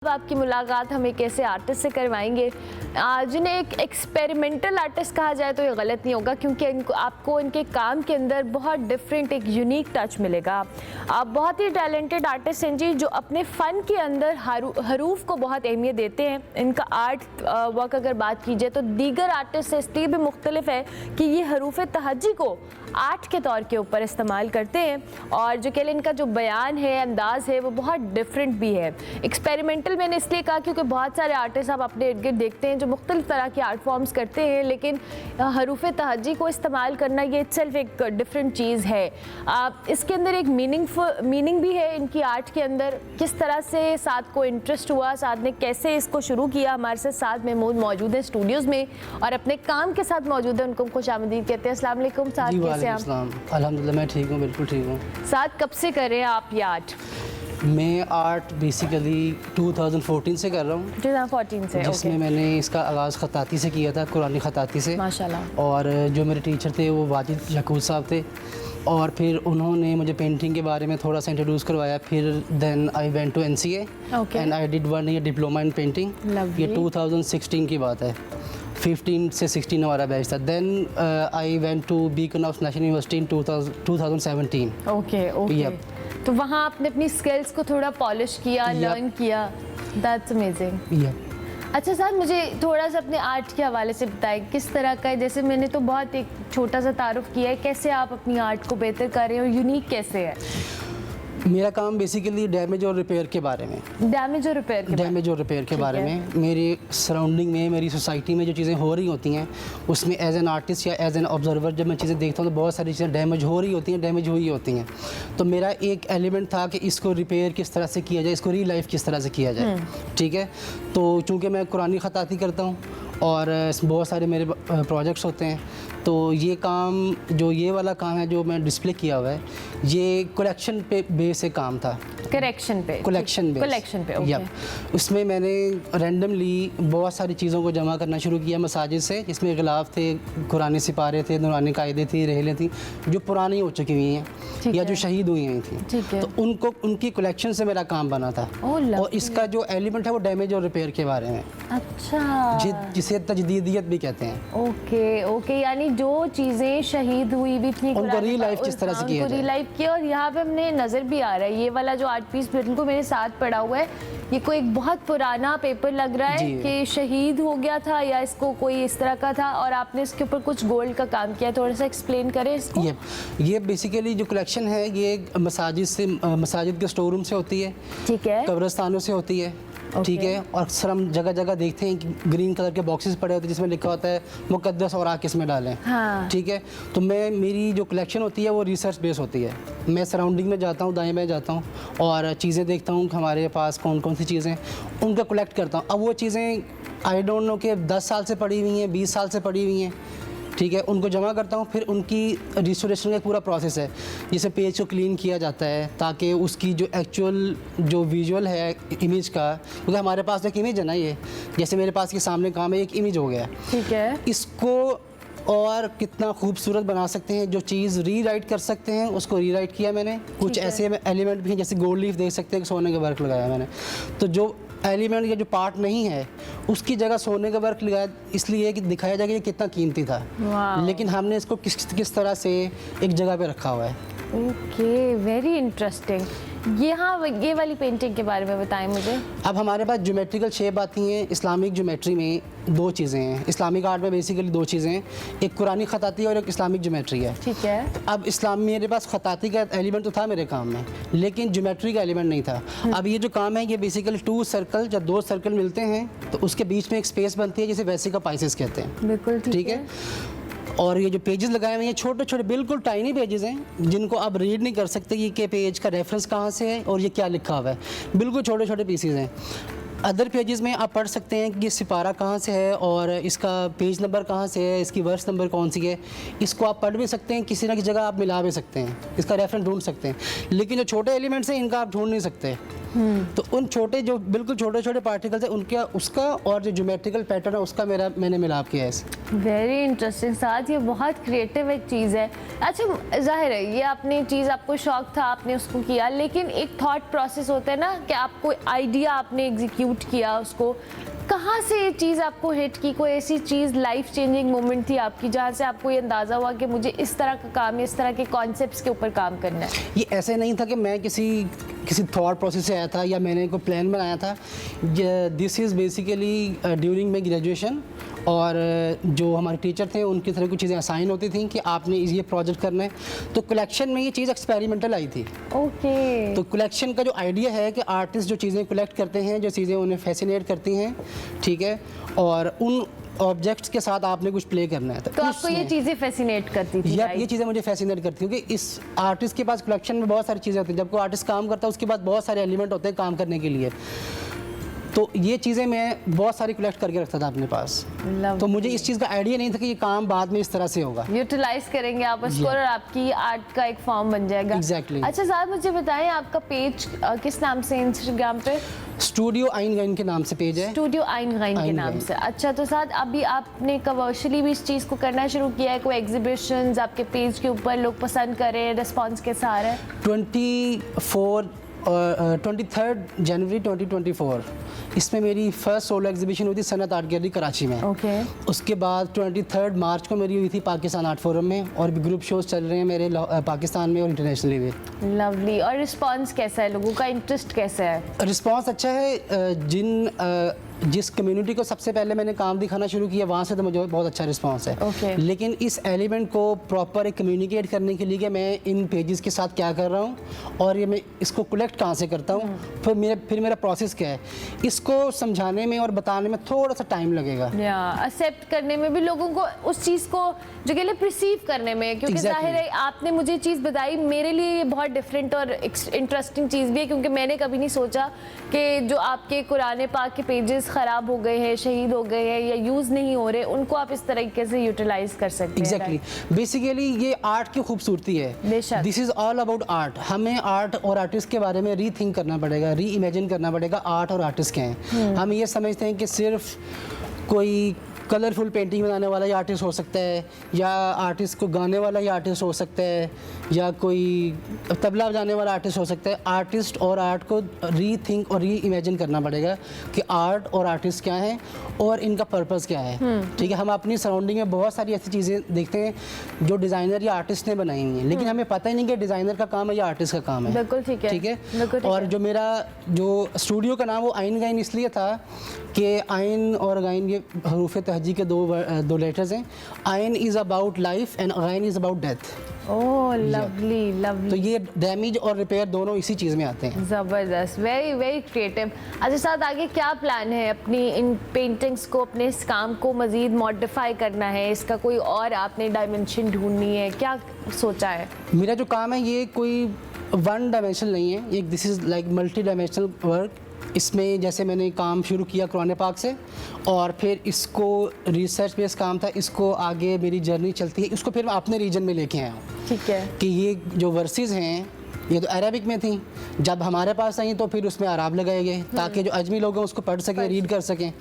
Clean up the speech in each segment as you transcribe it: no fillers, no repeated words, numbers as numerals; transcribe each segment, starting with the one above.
अब आपकी मुलाकात हम एक ऐसे आर्टिस्ट से करवाएंगे जिन्हें एक एक्सपेरिमेंटल आर्टिस्ट कहा जाए तो ये गलत नहीं होगा, क्योंकि आपको इनके काम के अंदर बहुत डिफरेंट एक यूनिक टच मिलेगा। आप बहुत ही टैलेंटेड आर्टिस्ट हैं जी, जो अपने फ़न के अंदर हरूफ को बहुत अहमियत देते हैं। इनका आर्ट वर्क अगर बात की जाए तो दीगर आर्टिस्ट से इसलिए भी मुख्तलिफ है कि ये हरूफ तहज्जी को आर्ट के तौर के ऊपर इस्तेमाल करते हैं, और जो कह लें इनका जो बयान है, अंदाज है, वो बहुत डिफरेंट भी है। एक्सपेरिमेंटल मैंने इसलिए कहा क्योंकि बहुत सारे आर्टिस्ट आप अपने इर्द गिर्द देखते हैं जो मुख्तलिफ तरह के आर्ट फॉर्म्स करते हैं, लेकिन हरूफ तहज्जी को इस्तेमाल करना ये इटसेल्फ एक डिफरेंट चीज़ है। इसके अंदर एक मीनिंग भी है इनकी आर्ट के अंदर। किस तरह से साद को इंटरेस्ट हुआ, साद ने कैसे इसको शुरू किया। हमारे साथ साद महमूद मौजूद है स्टूडियोज़ में और अपने काम के साथ मौजूद है, उनको खुशामदीद कहते हैं। अस्सलाम वालेकुम साद, कैसे हैं आप? अल्हम्दुलिल्लाह मैं ठीक हूँ, बिल्कुल ठीक हूँ। साद कब से कर रहे हैं आप ये आर्ट? मैं आर्ट बेसिकली 2014 से कर रहा हूँ। 2014 से, जिसमें मैंने इसका आगाज़ खताती से किया था, कुरानी खताती से माशाल्लाह। और जो मेरे टीचर थे वो वाजिद याकूब साहब थे, और फिर उन्होंने मुझे पेंटिंग के बारे में थोड़ा सा इंट्रोड्यूस करवाया। फिर then I went to NCA and I did 1 year diploma in painting. ये 2016 की बात है, 15 से 16 हमारा बैच था। Then I went to Beacon of National University in 2017। Okay. तो वहाँ आपने अपनी स्किल्स को थोड़ा पॉलिश किया, लर्न किया। That's amazing. अच्छा सर, मुझे थोड़ा सा अपने आर्ट के हवाले से बताएं, किस तरह का है? जैसे मैंने तो बहुत एक छोटा सा तारुफ किया है, कैसे आप अपनी आर्ट को बेहतर कर रहे हैं और यूनिक कैसे है? मेरा काम बेसिकली डैमेज और रिपेयर के बारे में। डैमेज और रिपेयर के बारे में मेरी सराउंडिंग में, मेरी सोसाइटी में जो चीज़ें हो रही होती हैं, उसमें एज एन आर्टिस्ट या एज एन ऑब्जर्वर जब मैं चीज़ें देखता हूँ तो बहुत सारी चीज़ें डैमेज हो रही होती हैं, डैमेज हुई होती हैं। तो मेरा एक एलिमेंट था कि इसको रिपेयर किस तरह से किया जाए, इसको रीलाइफ किस तरह से किया जाए। ठीक है, तो चूँकि मैं कुरानी खताती करता हूँ और बहुत सारे मेरे प्रोजेक्ट्स होते हैं, तो ये काम, जो ये वाला काम है जो मैं डिस्प्ले किया हुआ है, ये कलेक्शन पे बेस से काम था। कलेक्शन पे या उसमें मैंने रैंडमली बहुत सारी चीज़ों को जमा करना शुरू किया मसाजिद से, जिसमें गिलाफ थे, कुरानी सिपारे थे, नूरानी कायदे थी, रहेलें थी जो पुरानी हो चुकी हुई हैं या जो शहीद हुई हैं थी। तो उनको, उनकी कलेक्शन से मेरा काम बना था। और इसका जो एलिमेंट है वो डैमेज और रिपेयर के बारे में। अच्छा, जिसे तजदीदियत भी कहते हैं। ओके, यानी जो चीज़ें शहीद हुई भी थी उनको रीलाइफ किस तरह से किया जाए, रीलाइफ किया। और यहाँ पे हमने नज़र भी आ रहा है, ये वाला जो आर्ट पीस बिल्कुल मेरे साथ पड़ा हुआ है, ये कोई एक बहुत पुराना पेपर लग रहा है कि शहीद हो गया था या इसको कोई इस तरह का था, और आपने इसके ऊपर कुछ गोल्ड का काम किया। थोड़ा सा एक्सप्लेन करें इसको। ये बेसिकली जो कलेक्शन है ये मसाजिद के स्टोर रूम से होती है, ठीक है, कब्रिस्तानों से होती है, ठीक है। और अक्सर हम जगह जगह देखते हैं कि ग्रीन कलर के बॉक्सेस पड़े होते हैं जिसमें लिखा होता है मुकद्दस और आग किसमें डालें। ठीक है, तो मेरी जो कलेक्शन होती है वो रिसर्च बेस होती है। मैं सराउंडिंग में जाता हूँ, दाएं बाएं जाता हूँ और चीज़ें देखता हूँ कि हमारे पास कौन कौन सी चीज़ें, उनका कलेक्ट करता हूँ। अब वो चीज़ें आई डोंट नो कि 10 साल से पड़ी हुई हैं, 20 साल से पड़ी हुई हैं, ठीक है, उनको जमा करता हूँ। फिर उनकी रिस्टोरेशन का पूरा प्रोसेस है, जिसे पेज को क्लीन किया जाता है ताकि उसकी जो एक्चुअल जो विजुअल है इमेज का, क्योंकि हमारे पास एक इमेज है ना, ये जैसे मेरे पास के सामने काम है, एक इमेज हो गया, ठीक है, इसको और कितना खूबसूरत बना सकते हैं, जो चीज़ रीराइट कर सकते हैं उसको रीराइट किया मैंने। कुछ ऐसे एलिमेंट भी हैं, जैसे गोल्ड लीफ देख सकते हैं कि सोने का वर्क लगाया मैंने, तो जो एलिमेंट या जो पार्ट नहीं है उसकी जगह सोने का वर्क लगाया, इसलिए कि दिखाया जाए कि ये कितना कीमती था, लेकिन हमने इसको किस तरह से एक जगह पे रखा हुआ है। Okay, very interesting. ये वाली पेंटिंग के बारे में बताएं मुझे। अब हमारे पास ज्योमेट्रिकल शेप आती हैं। इस्लामिक ज्योमेट्री में 2 चीज़ें हैं, इस्लामिक आर्ट में बेसिकली 2 चीज़ें हैं, एक कुरानी खताती और एक इस्लामिक ज्योमेट्री है, ठीक है। अब मेरे पास खताती का एलिमेंट तो था मेरे काम में, लेकिन ज्योमेट्री का एलिमेंट नहीं था। अब ये जो काम है ये बेसिकली 2 सर्कल, जब 2 सर्कल मिलते हैं तो उसके बीच में एक स्पेस बनती है जिसे वेसिका पाइसेस कहते हैं, बिल्कुल ठीक है। और ये जो पेजेस लगाए हुए हैं छोटे छोटे बिल्कुल टाइनी पेजेस हैं, जिनको आप रीड नहीं कर सकते कि के पेज का रेफरेंस कहाँ से है और ये क्या लिखा हुआ है, बिल्कुल छोटे छोटे पीसेस हैं। अदर पेजेस में आप पढ़ सकते हैं कि ये सिपारा कहाँ से है और इसका पेज नंबर कहाँ से है, इसकी वर्स नंबर कौन सी है, इसको आप पढ़ भी सकते हैं, किसी ना किसी जगह आप मिला भी सकते हैं, इसका रेफरेंस ढूंढ सकते हैं। लेकिन जो छोटे एलिमेंट्स हैं इनका आप ढूंढ नहीं सकते। तो उन छोटे जो बिल्कुल छोटे छोटे पार्टिकल्स हैं उनका, उसका और जो ज्योमेट्रिकल पैटर्न है उसका मैंने मिलाप किया है। वेरी इंटरेस्टिंग साथ, ये बहुत क्रिएटिव एक चीज़ है। अच्छा, जाहिर है ये अपनी चीज़, आपको शौक था, आपने उसको किया, लेकिन एक थॉट प्रोसेस होता है ना कि आपको आइडिया आपने एग्जीक्यूट शूट किया उसको, कहाँ से ये चीज़ आपको हिट की? कोई ऐसी चीज़ लाइफ चेंजिंग मोमेंट थी आपकी जहाँ से आपको ये अंदाज़ा हुआ कि मुझे इस तरह का काम, इस तरह के कॉन्सेप्ट्स के ऊपर काम करना है? ये ऐसे नहीं था कि मैं किसी थॉट प्रोसेस से आया था या मैंने कोई प्लान बनाया था। This is basically during my graduation, और जो हमारे टीचर थे उनकी तरफ कुछ चीज़ें असाइन होती थी कि आपने ये प्रोजेक्ट करना है, तो कलेक्शन में ये चीज़ एक्सपेरिमेंटल आई थी। ओके। तो कलेक्शन का जो आइडिया है कि आर्टिस्ट जो चीज़ें कलेक्ट करते हैं, जो चीज़ें उन्हें फैसिनेट करती हैं, ठीक है, और उन ऑब्जेक्ट्स के साथ आपने कुछ प्ले करना है। तो आपको ये चीज़ें फैसिनेट करती थी? ये चीज़ें मुझे फैसिनेट करती हूँ कि इस आर्टिस्ट के पास कलेक्शन में बहुत सारी चीज़ें होती हैं। जब कोई आर्टिस्ट काम करता है उसके पास बहुत सारे एलिमेंट होते हैं काम करने के लिए, तो ये चीज़ें मैं बहुत सारी कलेक्ट करके रखता था अपने पास। तो मुझे इस चीज़ का आइडिया नहीं था कि ये काम बाद में इस तरह से होगा। यूटिलाइज करेंगे आप उसको और आपकी आर्ट का एक फॉर्म बन जाएगा। एग्जैक्टली। अच्छा साहब, मुझे बताएं आपका पेज किस नाम से इंस्टाग्राम पे? स्टूडियो आइन गाइन के नाम से पेज है। स्टूडियो आइन गाइन के नाम से। अच्छा, तो साथ अभी आपने कमर्शियली भी इस चीज़ को करना शुरू किया है? कोई एग्जीबिशंस आपके पेज के ऊपर लोग पसंद करें, रिस्पॉन्स कैसा आ रहा है? 23 जनवरी 2024 इसमें मेरी फर्स्ट सोलो एग्जीबिशन हुई थी सनत आर्ट गैलरी कराची में। उसके बाद 23 मार्च को मेरी हुई थी पाकिस्तान आर्ट फोरम में, और भी ग्रुप शोज चल रहे हैं मेरे पाकिस्तान में और इंटरनेशनली भी। लवली। और रिस्पांस कैसा है, लोगों का इंटरेस्ट कैसा है? रिस्पांस अच्छा है। जिस कम्युनिटी को सबसे पहले मैंने काम दिखाना शुरू किया वहाँ से तो मुझे बहुत अच्छा रिस्पांस है। लेकिन इस एलिमेंट को प्रॉपर एक कम्युनिकेट करने के लिए कि मैं इन पेजेस के साथ क्या कर रहा हूँ और ये मैं इसको कलेक्ट कहाँ से करता हूँ, फिर मेरा प्रोसेस क्या है, इसको समझाने में और बताने में थोड़ा सा टाइम लगेगा। एक्सेप्ट करने में भी लोगों को, उस चीज़ को जो के लिए प्रिसीव करने में, क्योंकि जाहिर है आपने मुझे चीज़ बताई, मेरे लिए ये बहुत डिफरेंट और इंटरेस्टिंग चीज़ भी है, क्योंकि मैंने कभी नहीं सोचा कि जो आपके कुरान पाक के पेजेस ख़राब हो गए हैं, शहीद हो गए हैं या यूज़ नहीं हो रहे, उनको आप इस तरीके से यूटिलाइज कर सकते हैं। एग्जैक्टली। बेसिकली ये आर्ट की खूबसूरती है। This is all about art. हमें आर्ट और आर्टिस्ट के बारे में रीथिंक करना पड़ेगा, री इमेजिन करना पड़ेगा आर्ट और आर्टिस्ट क्या हैं। हम ये समझते हैं कि सिर्फ कोई कलरफुल पेंटिंग बनाने वाला ही आर्टिस्ट हो सकता है, या आर्टिस्ट को गाने वाला ही आर्टिस्ट हो सकता है, या कोई तबला बजाने वाला आर्टिस्ट हो सकता है। आर्टिस्ट और आर्ट को रीथिंक और री इमेजिन करना पड़ेगा कि आर्ट और आर्टिस्ट क्या हैं और इनका पर्पस क्या है। ठीक है, हम अपनी सराउंडिंग में बहुत सारी ऐसी चीज़ें देखते हैं जो डिज़ाइनर या आर्टिस्ट ने बनाई हुई हैं, लेकिन हमें पता ही नहीं कि डिज़ाइनर का काम है या आर्टिस्ट का काम है। बिल्कुल ठीक है। ठीक है। और जो मेरा जो स्टूडियो का नाम वो आइन गाइन इसलिए था कि आइन और गाइन ये हरूफ तहजी के दो लेटर्स हैं। आइन is about life and again is about death. Oh lovely lovely. तो ये डैमेज और रिपेयर दोनों इसी चीज़ में आते हैं। ज़बरदस्त, वेरी वेरी क्रिएटिव। अच्छा साथ आगे क्या प्लान है अपनी इन पेंटिंग्स को, अपने इस काम को मज़ीद मॉडिफाई करना है, इसका कोई और आपने डायमेंशन ढूंढनी है, क्या सोचा है? मेरा जो काम है ये कोई वन डायमेंशनल नहीं है, ये this is like multi dimensional work. इसमें जैसे मैंने काम शुरू किया कुरान पाक से, और फिर इसको रिसर्च बेस्ड काम था, इसको आगे मेरी जर्नी चलती है, इसको फिर मैं अपने रीजन में लेके आया हूँ। ठीक है। कि ये जो वर्सेस हैं ये तो अरबिक में थी, जब हमारे पास आई तो फिर उसमें अराब लगाए गए ताकि जो अजमी लोग हैं उसको पढ़ सकें, रीड कर सकें।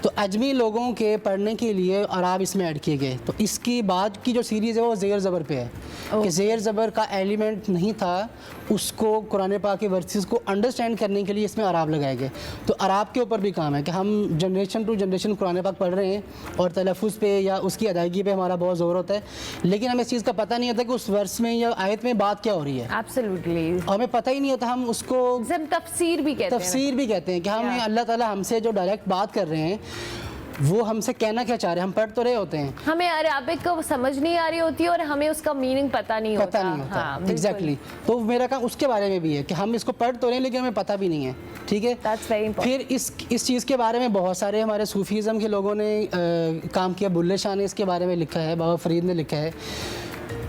तो अजमी लोगों के पढ़ने के लिए अराब इसमें ऐड किए गए। तो इसकी बाद की जो सीरीज़ है वो ज़ेर ज़बर पे है कि ज़ेर ज़बर का एलिमेंट नहीं था, उसको कुरान पाक के वर्सेस को अंडरस्टैंड करने के लिए इसमें अराब लगाए गए। तो अराब के ऊपर भी काम है कि हम जनरेशन टू जनरेशन कुरान पाक पढ़ रहे हैं और तलफ़ुज़ पे या उसकी अदायगी पे हमारा बहुत ज़ोर होता है, लेकिन हमें इस चीज़ का पता नहीं होता कि उस वर्स में या आयत में बात क्या हो रही है। एब्सोल्युटली। हमें पता ही नहीं होता, हम उसको तफसीर भी कहते हैं कि हमें अल्लाह ताला हमसे जो डायरेक्ट बात कर रहे हैं वो हमसे कहना क्या चाह रहे हैं, हम पढ़ तो रहे होते हैं, हमें अरबिक को समझ नहीं आ रही होती है और हमें उसका मीनिंग पता नहीं होता। हाँ, एग्जैक्टली। तो मेरा काम उसके बारे में भी है कि हम इसको पढ़ तो रहे हैं लेकिन हमें पता भी नहीं है। ठीक है। फिर इस चीज़ के बारे में बहुत सारे हमारे सूफीज़म के लोगों ने काम किया। बुल्ले शाह ने इसके बारे में लिखा है, बाबा फरीद ने लिखा है,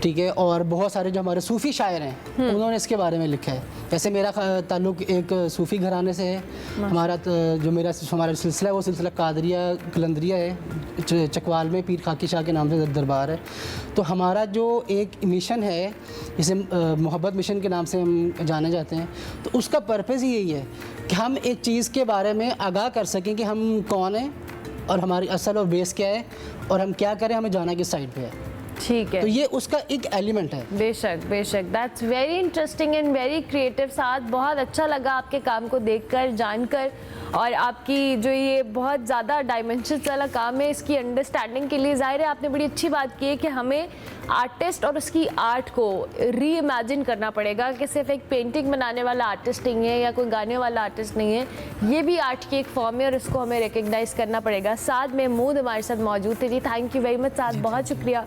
ठीक है, और बहुत सारे जो हमारे सूफ़ी शायर हैं उन्होंने इसके बारे में लिखा है। जैसे मेरा ताल्लुक़ एक सूफ़ी घराने से है, हमारा सिलसिला है वो सिलसिला कादरिया कलंदरिया है, चकवाल में पीर खाकी शाह के नाम से दरबार है। तो हमारा जो एक मिशन है जिसे मोहब्बत मिशन के नाम से हम जाने जाते हैं, तो उसका पर्पज़ ही यही है कि हम एक चीज़ के बारे में आगाह कर सकें कि हम कौन हैं और हमारी असल और बेस क्या है और हम क्या करें, हमें जाना किस साइड पे है। ठीक है, तो ये उसका एक एलिमेंट है। बेशक बेशक, that's very interesting and very creative. साथ बहुत अच्छा लगा आपके काम को देखकर, जानकर, और आपकी जो ये बहुत ज़्यादा डायमेंशंस वाला काम है, इसकी अंडरस्टैंडिंग के लिए ज़ाहिर है आपने बड़ी अच्छी बात की है कि हमें आर्टिस्ट और उसकी आर्ट को री इमेजिन करना पड़ेगा कि सिर्फ एक पेंटिंग बनाने वाला आर्टिस्ट नहीं है या कोई गाने वाला आर्टिस्ट नहीं है, ये भी आर्ट की एक फॉर्म है और इसको हमें रिकग्नाइज करना पड़ेगा। साथ में महमूद हमारे साथ मौजूद थे जी, थैंक यू वेरी मच साथ, बहुत शुक्रिया।